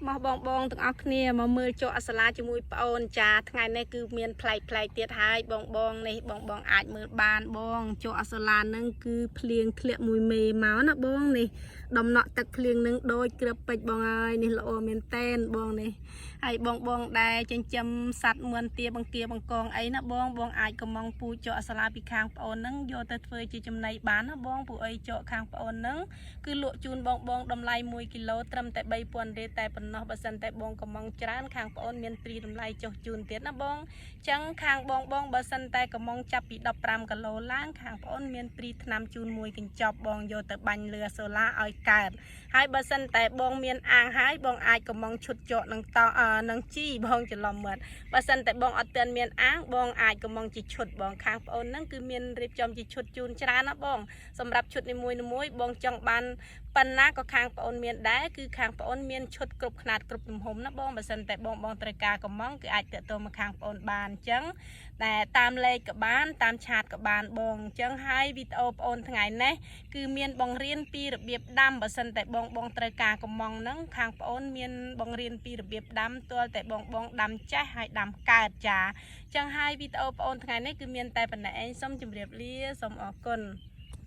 មកបងទាំងអស់គ្នាមកមើលចុះអសាឡាជាមួយប្អូនចាថ្ងៃនេះគឺមានផ្លែកទៀតហើយបងនេះបងអាចមើលបានបងចុះអសាឡានឹងគឺភ្លៀងធ្លាក់មួយមេមកណាបងនេះដំណក់ទឹកភ្លៀងនឹងដូចគ្រាប់ពេជ្របងហើយនេះល្អមែនតែនបងនេះហើយបងដែលចិញ្ចឹមសត្វមឿនទាបង្គាបង្កងអីណាបងអាចកំងពូចុះអសាឡាពីខាងប្អូននឹងយកទៅធ្វើជាចំណីបានណាបងពូអីចុះខាងប្អូននឹងគឺលក់ជូនបងតម្លៃ1គីឡូត្រឹមតែ 3,000 រៀលតែប៉ុណ្ណោះបើសិនតែបងកំងច្រើនខាងប្អូនមានព្រីតម្លៃចុះជូនទៀតណាបងចឹងខាងបងបើសិនតែកំងចាប់ពី15គីឡូឡើងខាងប្អូនមានព្រីថ្នាំជូនមួយកញ្ចប់បងយកទៅបាញ់លឺសូឡាឲ្យកើតហើយបើសិនតែបងមានអាងហើយបងអាចកំងឈុតចកនឹងតនឹងជីបងច្រឡំមើលបើសិនតែបងអត់ទាន់មានអាងបងអាចកំងជាឈុតបងខាងប្អូនហ្នឹងគឺមានរៀបចំជាឈុតជូនច្រើនណាបងសម្រាប់ឈុតនីមួយបងចង់បានប៉ុណ្ណាក៏ខាងប្អូនមានដែរគឺខាងប្អូនមានឈុតគ្រប់ខ្នាតគ្រប់ទំហំណាបងបើសិនតែបងត្រូវការកំងគឺអាចទៅមកខាងប្អូនបានអញ្ចឹងតែតាមលេខក៏បានតាមឆាតក៏បានបងអញ្ចឹងហើយវីដេអូប្អូនថ្ងៃនេះគឺមានបង្រៀនពីរបៀបដាំបើសិនតែបងត្រូវការកំងហ្នឹងខាងប្អូនមានបង្រៀនពីរបៀបដាំទាល់តែបងដាំចេះហើយដាំកើតចាអញ្ចឹងហើយវីដេអូប្អូនថ្ងៃនេះគឺមានតែប៉ុណ្ណេះឯងសូមជម្រាបលាសូមអរគុណ